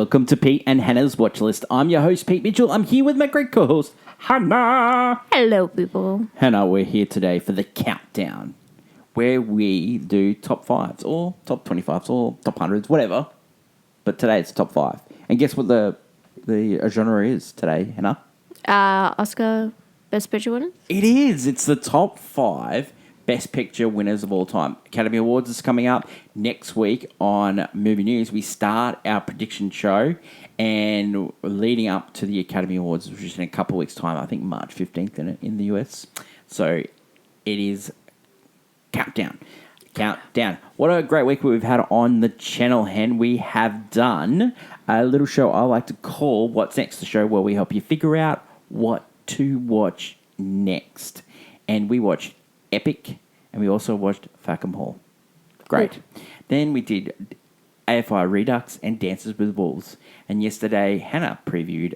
Welcome to Pete and Hannah's Watch List. I'm your host, Pete Mitchell. I'm here with my great co-host, Hannah. Hello, people. Hannah, we're here today for the countdown, where we do top 5s or top 25s or top 100s, whatever. But today it's top 5. And guess what the genre is today, Hannah? Oscar Best Picture winners? It is. It's the top 5 Best Picture winners of all time. Academy Awards is coming up next week on Movie News. We start our prediction show, and leading up to the Academy Awards, which is in a couple of weeks' time, I think March 15th in the US. So it is countdown. What a great week we've had on the channel, Hen. We have done a little show I like to call What's Next, the show where we help you figure out what to watch next. And we watched Epic, and we also watched Fackham Hall. Great. Cool. Then we did AFI Redux and Dances with Wolves. And yesterday, Hannah previewed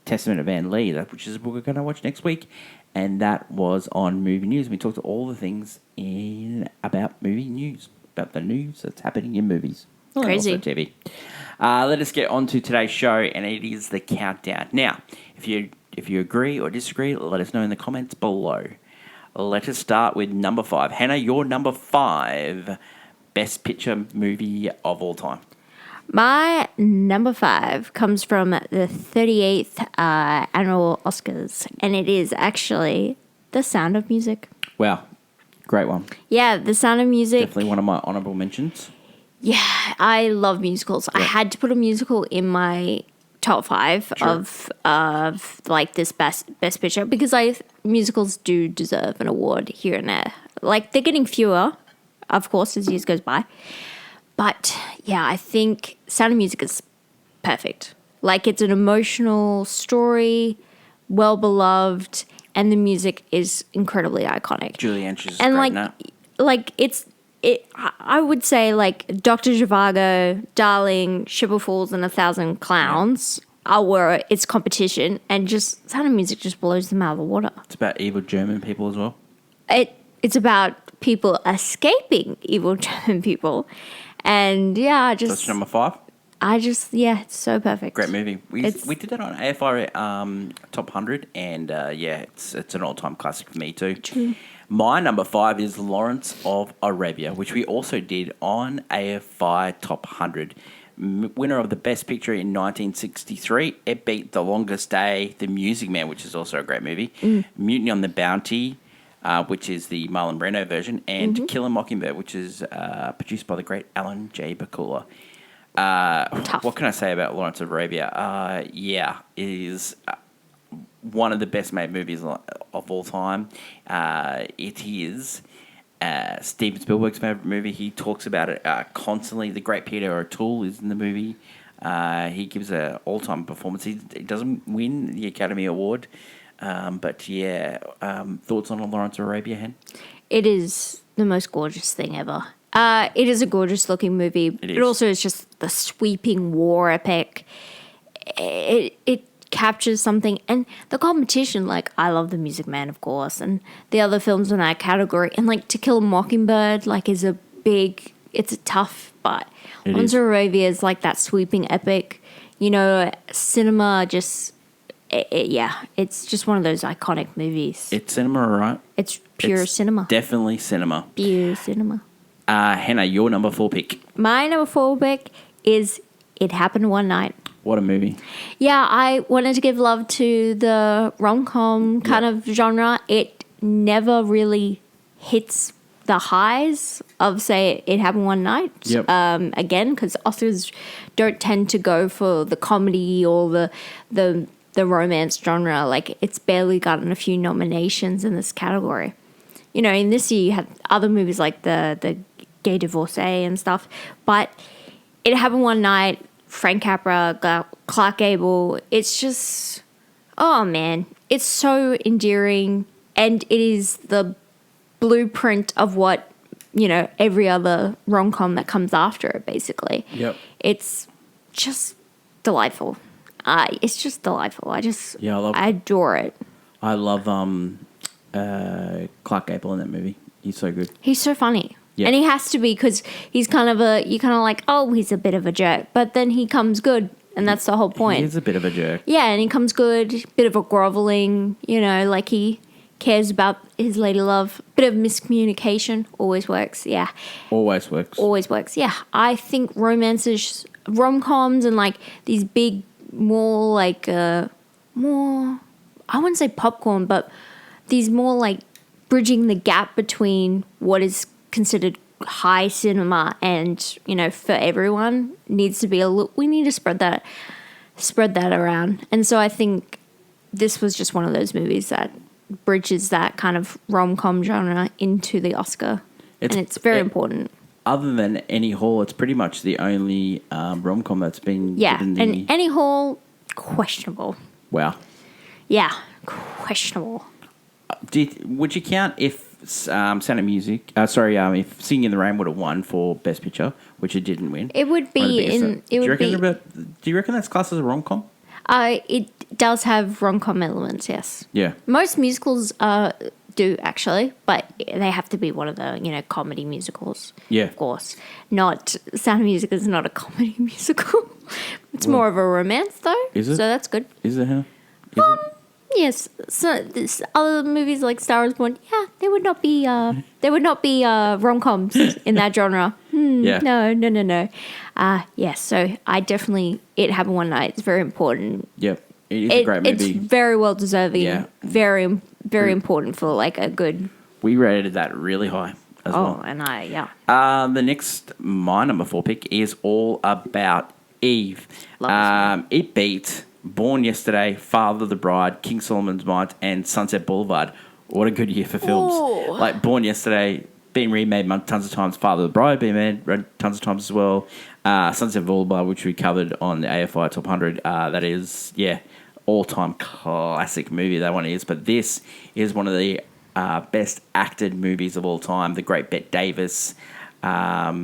Testament of Anne Lee, which is a book we're going to watch next week. And that was on Movie News. We talked to all the things about movie news, about the news that's happening in movies. Crazy. And also TV. Let us get on to today's show, and it is the countdown. Now, if you agree or disagree, let us know in the comments below. Let us start with number 5. Hannah, your number 5 Best Picture movie of all time. My number 5 comes from the 38th annual Oscars, and it is actually The Sound of Music. Wow. Great one. Yeah, The Sound of Music. Definitely one of my honorable mentions. Yeah, I love musicals. Yeah. I had to put a musical in my top 5 of like this best picture, because musicals do deserve an award here and there. Like, they're getting fewer, of course, as years goes by. But yeah, I think Sound of Music is perfect. Like, it's an emotional story, well beloved, and the music is incredibly iconic. Julie Andrews is and great, I would say, like, Dr. Zhivago, Darling, Shipper Falls, and 1,000 Clowns are where it's competition, and just Sound of Music just blows them out of the water. It's about evil German people as well. It's about people escaping evil German people, and yeah, That's number 5. It's so perfect. Great movie. We did that on AFI Top 100, and it's an all-time classic for me too. True. My number 5 is Lawrence of Arabia, which we also did on AFI Top 100. Winner of the Best Picture in 1963. It beat The Longest Day, The Music Man, which is also a great movie, Mutiny on the Bounty, which is the Marlon Brando version, and To Kill a Mockingbird, which is produced by the great Alan J. Bacula. What can I say about Lawrence of Arabia? It is one of the best made movies of all time. It is Steven Spielberg's favorite movie. He talks about it constantly. The great Peter O'Toole is in the movie. He gives an all-time performance. He doesn't win the Academy Award, but thoughts on Lawrence of Arabia, Hen? It is the most gorgeous thing ever. It is a gorgeous-looking movie. It also is just the sweeping war epic. It captures something, and the competition, like, I love The Music Man, of course, and the other films in that category, and like To Kill a Mockingbird, like, it's a tough, but Lawrence of Arabia is like that sweeping epic, cinema just, it's just one of those iconic movies. It's cinema, right? It's pure cinema. Definitely cinema. Pure cinema. Hannah, your number 4 pick. My number 4 pick is It Happened One Night. What a movie. Yeah, I wanted to give love to the rom-com kind of genre. It never really hits the highs of, say, It Happened One Night. Yep. Again, because Oscars don't tend to go for the comedy or the romance genre. Like, it's barely gotten a few nominations in this category. In this year you had other movies like the Gay Divorcee and stuff. But It Happened One Night, Frank Capra, Clark Gable, it's just, oh man, it's so endearing, and it is the blueprint of what, every other rom-com that comes after it, basically. Yep. It's just delightful. It's just delightful. I adore it. I love Clark Gable in that movie. He's so good. He's so funny. Yep. And he has to be, because he's you're kind of like, oh, he's a bit of a jerk. But then he comes good And that's the whole point. He's a bit of a jerk. Yeah, and he comes good, bit of a groveling, like he cares about his lady love. Bit of miscommunication, always works, yeah. Always works. Always works, yeah. I think romances, rom-coms and like these big, more like, more, I wouldn't say popcorn, but these more like bridging the gap between what is considered high cinema and, for everyone needs to be we need to spread that around. And so I think this was just one of those movies that bridges that kind of rom-com genre into the Oscar. And it's very important. Other than Annie Hall, it's pretty much the only rom-com that's been given the... and Annie Hall, questionable. Wow. Yeah, questionable. Would you count if Sound of Music... if Singing in the Rain would have won for Best Picture, which it didn't win? It would be in... Do you reckon that's classed as a rom-com? It does have rom-com elements, yes. Yeah. Most musicals do, actually, but they have to be one of the, comedy musicals. Yeah. Of course. Not... Sound of Music is not a comedy musical. It's more of a romance, though. Is it? So that's good. Is it, huh? Is it? Yes. So this other movies like Star Wars Born, they would not be rom-coms in that genre. Yeah. No. Yes. So I definitely It Happened One Night. It's very important. Yep. It is a great movie. It's very well deserving. Yeah. Very, very important for like a good. We rated that really high as well. And The next, my number 4 pick is all about Eve. Love It beat Born Yesterday, Father of the Bride, King Solomon's Mines, and Sunset Boulevard. What a good year for films. Ooh. Like Born Yesterday, being remade tons of times. Father of the Bride being made tons of times as well. Sunset Boulevard, which we covered on the AFI Top 100. That is, all-time classic movie, that one is. But this is one of the best acted movies of all time. The great Bette Davis. Got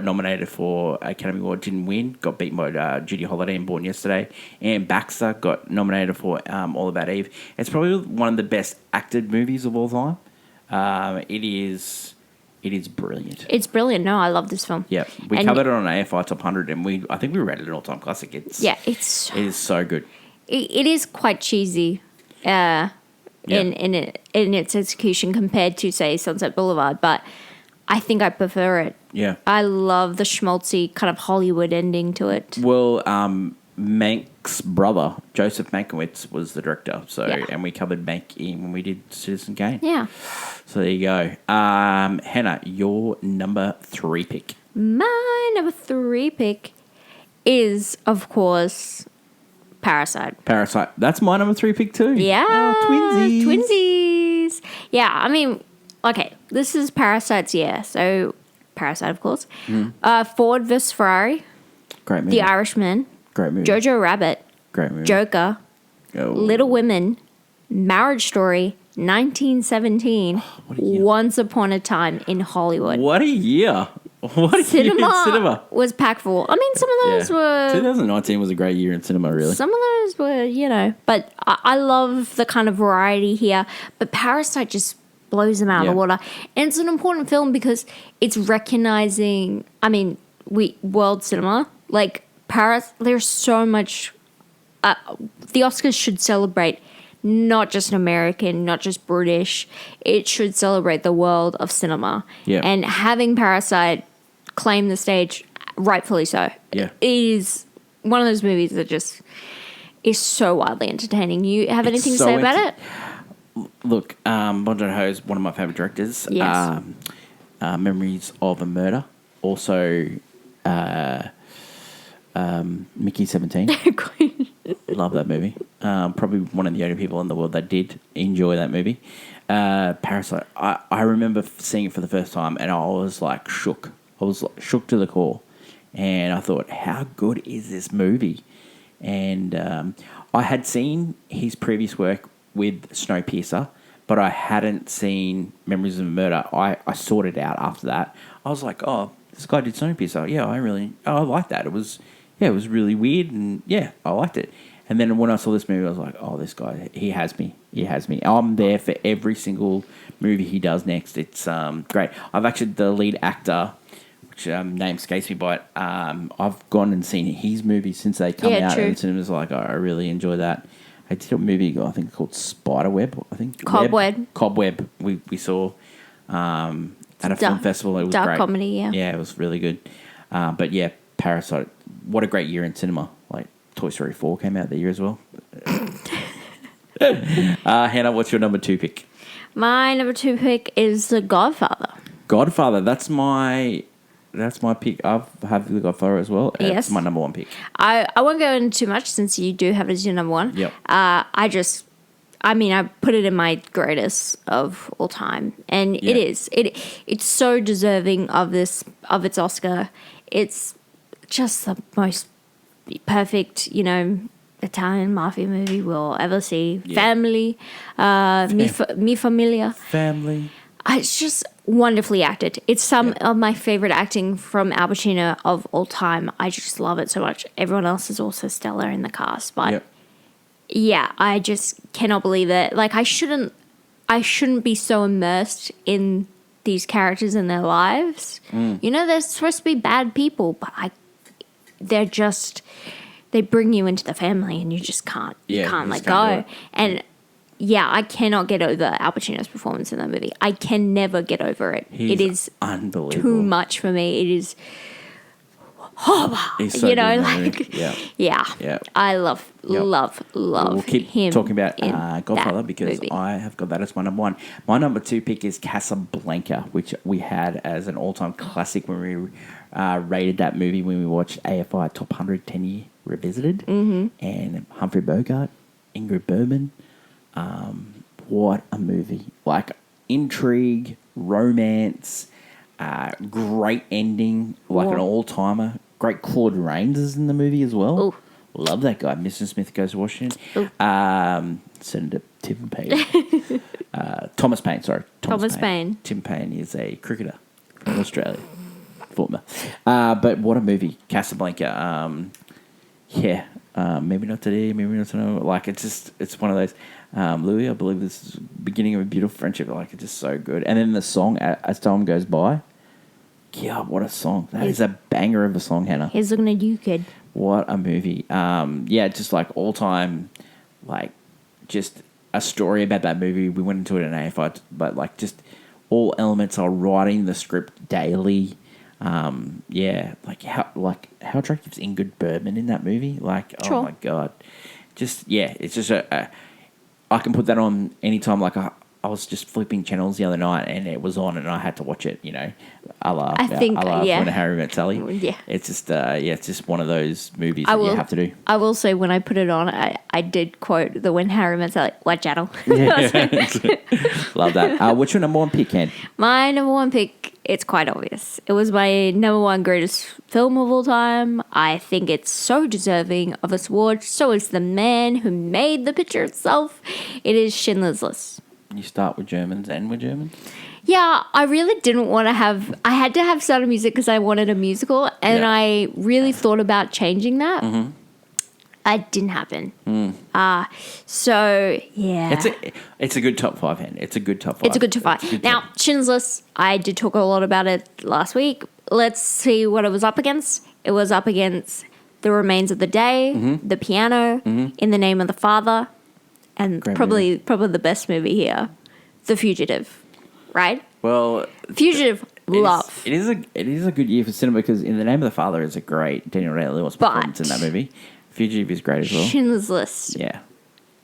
nominated for Academy Award, didn't win. Got beaten by Judy Holliday in Born Yesterday. And Baxter got nominated for All About Eve. It's probably one of the best acted movies of all time. It is brilliant. It's brilliant. No, I love this film. Yeah, we covered it on AFI Top 100, and I think we rated it an all-time classic. It is so good. It is quite cheesy. In its execution compared to, say, Sunset Boulevard, but I think I prefer it. Yeah. I love the schmaltzy kind of Hollywood ending to it. Well, Mank's brother, Joseph Mankiewicz, was the director. And we covered Mank when we did Citizen Kane. Yeah. So there you go. Hannah, your number 3 pick. My number 3 pick is, of course, Parasite. That's my number 3 pick too. Yeah. Oh, Twinsies. Yeah, I mean, okay, this is Parasite's year. So, Parasite, of course. Ford vs. Ferrari. Great movie. The Irishman. Great movie. Jojo Rabbit. Great movie. Joker. Oh. Little Women. Marriage Story. 1917. Once Upon a Time in Hollywood. What a year. What a year in cinema. Was packed full. I mean, some of those were... 2019 was a great year in cinema, really. Some of those were, But I love the kind of variety here. But Parasite just blows them out of the water. And it's an important film because it's recognizing... I mean, world cinema. Like, there's so much... the Oscars should celebrate not just American, not just British. It should celebrate the world of cinema. Yeah. And having Parasite claim the stage, rightfully so. Yeah. It is one of those movies that just is so wildly entertaining. You have anything to say about it? Look, Bong Joon-ho is one of my favourite directors. Yes. Memories of a Murder. Also, Mickey 17. Love that movie. Probably one of the only people in the world that did enjoy that movie. Parasite. I remember seeing it for the first time and I was like shook. I was like, shook to the core. And I thought, how good is this movie? And I had seen his previous work with Snowpiercer, but I hadn't seen Memories of a Murder. I sorted out after that. I was like, oh, this guy did Snowpiercer. Yeah, I liked that. It was really weird and I liked it. And then when I saw this movie, I was like, oh, this guy, he has me. I'm there for every single movie he does next. It's great. I've actually, the lead actor, name escapes me, but I've gone and seen his movies since they come out, true. and the cinemas. Like, I really enjoy that. I did a movie, I think, called Spiderweb. I think Cobweb. We saw at a film festival. It was dark great. comedy. Yeah, it was really good. But yeah, Parasite. What a great year in cinema! Like Toy Story 4 came out that year as well. Hannah, what's your number 2 pick? My number 2 pick is The Godfather. Godfather. That's my pick. I have The Godfather as well. Yes. It's my number 1 pick. I won't go into too much since you do have it as your number 1. Yep. I put it in my greatest of all time, and Yeah. it's so deserving of its Oscar. It's just the most perfect, Italian mafia movie we'll ever see. Yeah. Family, Mi Familia. Family. It's just wonderfully acted. It's some of my favorite acting from Al Pacino of all time. I just love it so much. Everyone else is also stellar in the cast, but yeah, I just cannot believe it. Like, I shouldn't be so immersed in these characters and their lives. They're supposed to be bad people, but they bring you into the family and you just can't let go. And yeah, I cannot get over Al Pacino's performance in that movie. I can never get over it. It is unbelievable. Too much for me. It is. He's so good in that movie. Yeah. I love We'll keep him. talking about in Godfather that because movie. I have got that as my number 1. My number 2 pick is Casablanca, which we had as an all-time classic when we rated that movie when we watched AFI Top 100 10 Year Revisited. Mm-hmm. And Humphrey Bogart, Ingrid Bergman. What a movie. Like, intrigue, romance, great ending, like an all-timer. Great Claude Rains is in the movie as well. Ooh. Love that guy. Mr. Smith Goes to Washington. Senator Tim Payne. Thomas Paine, sorry. Thomas Paine. Tim Payne is a cricketer from Australia. Former. But what a movie. Casablanca. Maybe not today, maybe not tomorrow. Like, it's one of those. Louis, I believe this is the beginning of a beautiful friendship. Like, it's just so good. And then the song, As Time Goes By. Yeah, what a song. That is a banger of a song, Hannah. He's looking at you, kid. What a movie. Just like all time, like, just a story about that movie. We went into it in AFI, but like, just all elements are writing the script daily. How attractive is Ingrid Bergman in that movie? Like, Sure. Oh my God. It's just I can put that on anytime. Like, I was just flipping channels the other night and it was on and I had to watch it, a la When Harry Met Sally. Yeah. It's just, it's just one of those movies you have to do. I will say when I put it on, I did quote the When Harry Met Sally, what channel? Love that. What's your number 1 pick, Ken? My number 1 pick, it's quite obvious. It was my number 1 greatest film of all time. I think it's so deserving of this award. So is the man who made the picture itself. It is Schindler's List. You start with Germans, end with Germans? Yeah, I really didn't want to I had to have Sound of Music because I wanted a musical, and I really thought about changing that. Mm-hmm. It didn't happen. So, yeah. It's a good top 5, Hen. It's a good top 5. It's a good top 5. Now, Schindler's List, I did talk a lot about it last week. Let's see what it was up against. It was up against The Remains of the Day, The Piano, In the Name of the Father, and probably the best movie here, The Fugitive, right? Well, Fugitive, love. It is a good year for cinema because In the Name of the Father is a great Daniel Day-Lewis performance in that movie. Fugitive is great as well. Schindler's List. Yeah,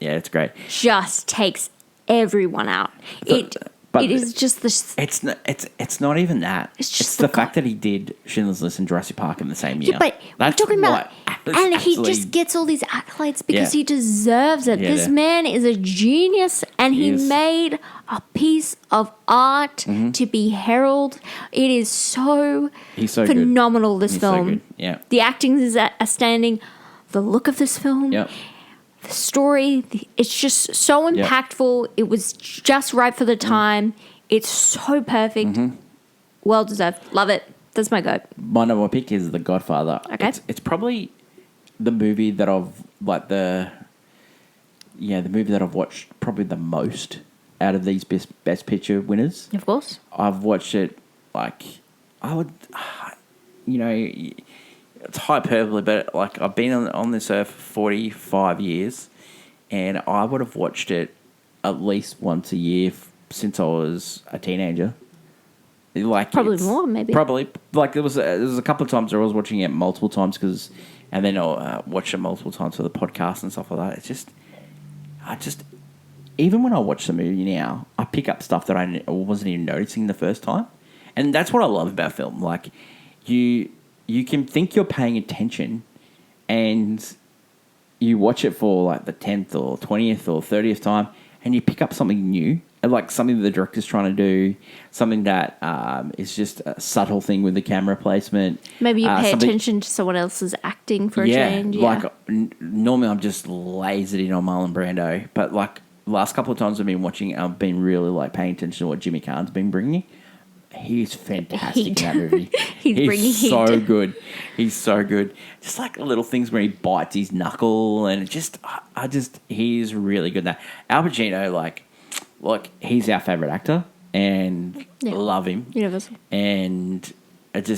it's great. Just takes everyone out. It is just this. It's not even that. It's the fact that he did Schindler's List and Jurassic Park in the same year. Yeah, but we're talking about, and he just gets all these accolades because he deserves it. This man is a genius, and he made a piece of art to be heralded. It is he's so phenomenal. This film, so good. Yeah, the acting is outstanding. The look of this film. Yep. The story, it's just so impactful. It was just right for the time. It's so perfect. Well deserved. Love it. That's my go. My number 1 pick is The Godfather. Okay. It's probably the movie that I've the movie that I've watched probably the most out of these best picture winners. Of course. I've watched it you know, it's hyperbole, but like I've been on this earth for 45 years, and I would have watched it at least once a year since I was a teenager. Like Probably more, maybe. Probably like there was a couple of times where I was watching it multiple times and then I'll watch it multiple times for the podcast and stuff like that. It's just even when I watch the movie now, I pick up stuff that I wasn't even noticing the first time, and that's what I love about film. Like you can think you're paying attention, and you watch it for like the 10th or 20th or 30th time, and you pick up something new. Like something that the director's trying to do, something that is just a subtle thing with the camera placement. Maybe you pay attention to someone else's acting for a change. Yeah, like normally I'm just lasered in on Marlon Brando, but like last couple of times I've been watching, I've been really like paying attention to what Jimmy Caan's been bringing. He's fantastic in that movie. He's bringing so heat. good. He's so good. Just like little things where he bites his knuckle, and he's really good in that. Al Pacino, like he's our favorite actor, and love him. Universal. And it's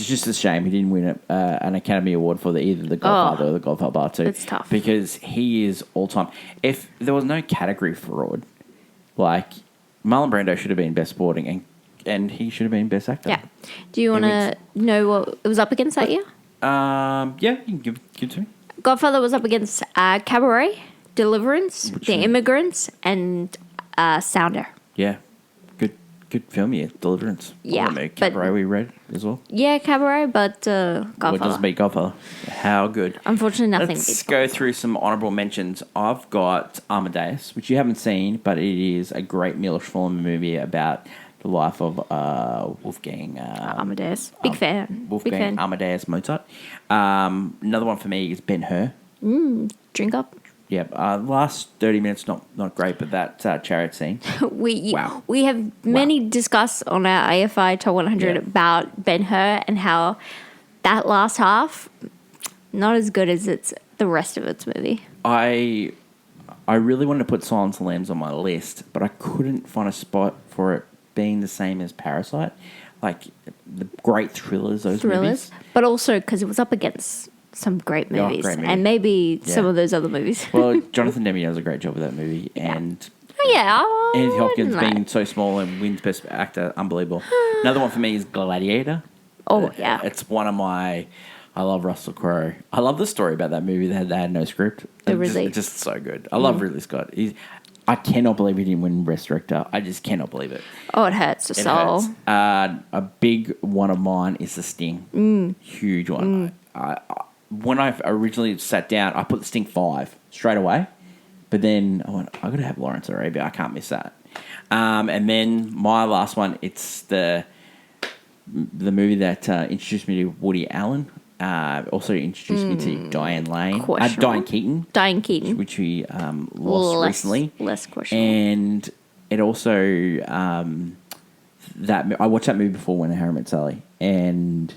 just a shame he didn't win an Academy Award for either The Godfather or The Godfather Part 2. It's tough because he is all time. If there was no category fraud, like Marlon Brando should have been Best Supporting, and he should have been Best Actor. Yeah. Do you want to know what it was up against that year? Yeah, you can give it to me. Godfather was up against Cabaret, Deliverance, The Immigrants, and Sounder. Yeah, good film. Yeah, Deliverance. Yeah, Cabaret we read as well. Yeah, Cabaret, but Godfather. What does beat Godfather? How good? Unfortunately, nothing. Let's go through some honourable mentions. I've got Amadeus, which you haven't seen, but it is a great Milos Forman movie about the life of Wolfgang Amadeus. Big fan. Wolfgang Big fan. Amadeus Mozart. Another one for me is Ben-Hur. Drink up. Yeah, last 30 minutes not great, but that chariot scene. We have many discussed on our AFI Top 100 about Ben-Hur and how that last half not as good as the rest of its movie. I really wanted to put Silence of the Lambs on my list, but I couldn't find a spot for it being the same as Parasite. Like the great thrillers, movies. But also because it was up against some great movies. Great movie. And maybe some of those other movies. Well, Jonathan Demme does a great job with that movie. Yeah. And Anthony Hopkins being so small and wins Best Actor, unbelievable. Another one for me is Gladiator. Oh, yeah. It's one of my... I love Russell Crowe. I love the story about that movie. They had no script. It's just so good. I love Ridley Scott. I cannot believe he didn't win Best Director. I just cannot believe it. Oh, it hurts the soul. Hurts. A big one of mine is The Sting. Huge one. When I originally sat down, I put The Sting 5 straight away. But then I went, I've got to have Lawrence Arabia. I can't miss that. And then my last one, it's the movie that introduced me to Woody Allen. Also introduced me to Diane Lane. Diane Keaton. Diane Keaton. Which we lost recently. Less questionable. And it also... I watched that movie before When Harry Met Sally. And...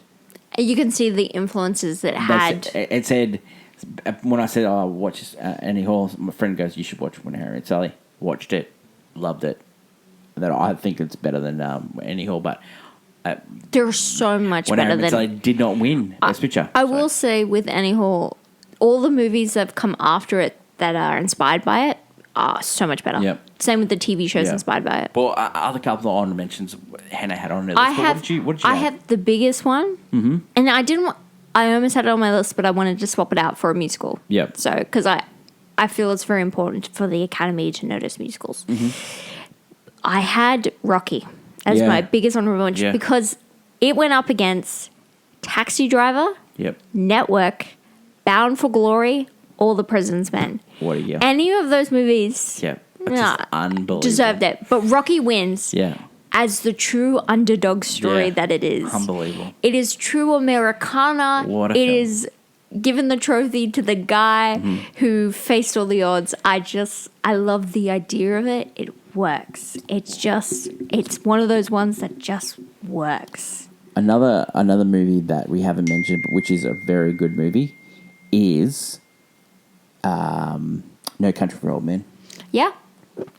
You can see the influences that had... It said... When I said, watch Annie Hall, my friend goes, you should watch When Harry Met Sally. Watched it. Loved it. That I think it's better than Annie Hall, but... They're so much better than... When did not win Best Picture. I will say with Annie Hall, all the movies that have come after it that are inspired by it are so much better. Yep. Same with the TV shows inspired by it. Well, other couple of honorable mentions Hannah had on her list. What did you I have the biggest one, and I almost had it on my list, but I wanted to swap it out for a musical. Yep. So, because I feel it's very important for the Academy to notice musicals. I had Rocky as my biggest honorable mention because it went up against Taxi Driver, Network, Bound for Glory, All the President's Men. What a year. Any of those movies just unbelievable. Deserved it. But Rocky wins as the true underdog story that it is. Unbelievable. It is true Americana. What a film. Is given the trophy to the guy who faced all the odds. I love the idea of it. It works. It's one of those ones that just works. Another movie that we haven't mentioned, which is a very good movie, is No Country for Old Men. Yeah.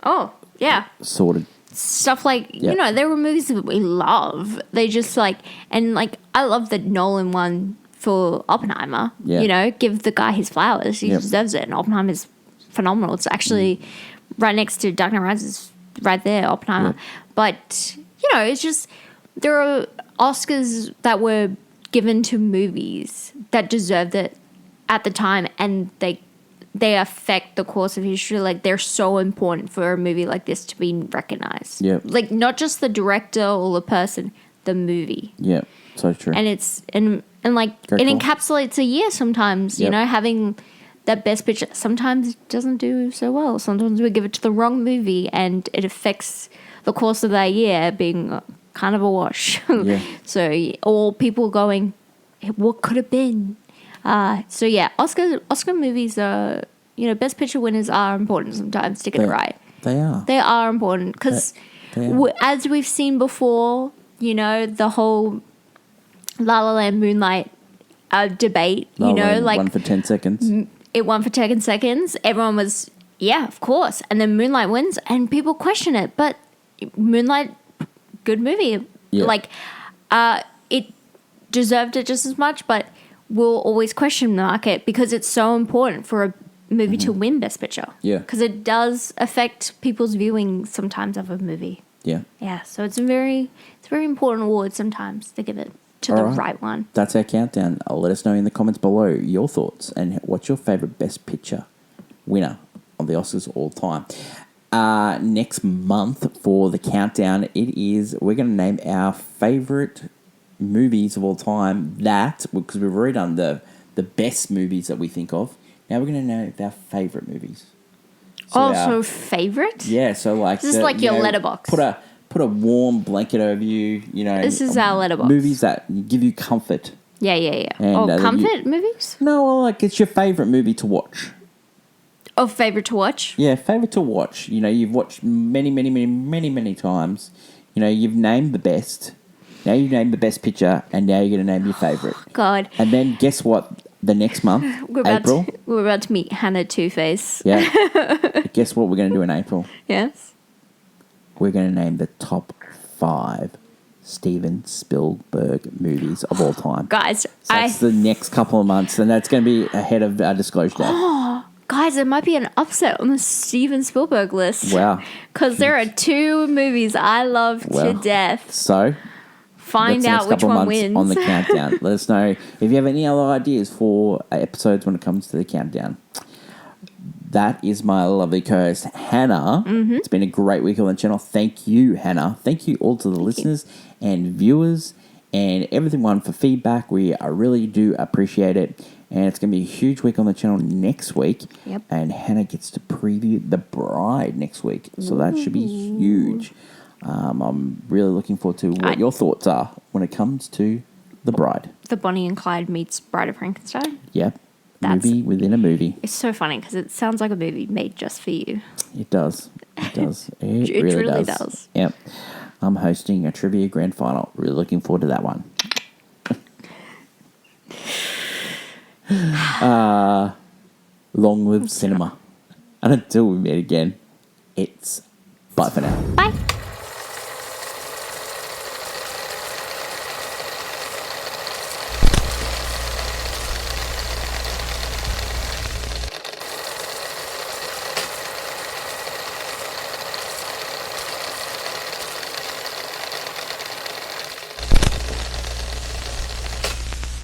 Oh, yeah. Sort of stuff like, Yep. there were movies that we love. They just like, and like, I love the Nolan one for Oppenheimer. Yeah. Give the guy his flowers. He Yep. deserves it. And Oppenheimer is phenomenal. It's actually right next to Dark Knight Rises, right there, Oppenheimer. Yep. But, it's just, there are Oscars that were given to movies that deserved it at the time, and they affect the course of history. Like, they're so important for a movie like this to be recognized. Yep. Like, not just the director or the person, the movie. Yeah, so true. And it's and like Very it cool. encapsulates a year sometimes. Yep. Having that best picture sometimes doesn't do so well. Sometimes we give it to the wrong movie, and it affects the course of that year being kind of a wash. Yeah. So all people going, what could have been? So yeah, Oscar movies are, best picture winners are important sometimes to get it right. They are. They are important because, They are. as we've seen before, the whole La La Land Moonlight debate. La La Land like won for 10 seconds. it won for 10 seconds. Everyone was, yeah, of course. And then Moonlight wins, and people question it. But Moonlight, good movie. Yeah. Like, it deserved it just as much, but we'll always question mark it because it's so important for a movie to win Best Picture. Yeah. Because it does affect people's viewing sometimes of a movie. Yeah. Yeah, so it's a very important award sometimes to give it to All the right. right one. That's our countdown. Let us know in the comments below your thoughts and what's your favourite Best Picture winner of the Oscars all time. Next month for the countdown, we're going to name our favourite movies of all time. Because we've already done the best movies that we think of. Now we're going to name our favourite movies. So favorite? Yeah, so like This is like your letterbox. Put a warm blanket over you. This is our letterbox. Movies that give you comfort. Yeah. And, Comfort movies? No, well, like it's your favourite movie to watch. Oh, favorite to watch? Yeah, favourite to watch. You've watched many times. You've named the best. Now you've named the best picture, and now you're going to name your favourite. God. And then guess what? The next month, April. We're about to meet Hannah Two-Face. Yeah. Guess what we're going to do in April? Yes? We're going to name the top 5 Steven Spielberg movies of all time. Guys, So that's the next couple of months, and that's going to be ahead of our disclosure date. Guys, there might be an upset on the Steven Spielberg list. Wow. Because there are 2 movies I love to death. So, Find that's the next out which couple of one months wins. on the countdown. Let us know if you have any other ideas for episodes when it comes to the countdown. That is my lovely co-host, Hannah. Mm-hmm. It's been a great week on the channel. Thank you, Hannah. Thank you all to the listeners and viewers and everyone for feedback. We really do appreciate it. And it's going to be a huge week on the channel next week. Yep. And Hannah gets to preview The Bride next week. So that should be huge. I'm really looking forward to what your thoughts are when it comes to The Bride. The Bonnie and Clyde meets Bride of Frankenstein. Yep. Movie within a movie. It's so funny because it sounds like a movie made just for you. It does. It does. It really does. Yep. I'm hosting a trivia grand final. Really looking forward to that one. Long live cinema. And until we meet again, it's bye for now. Bye.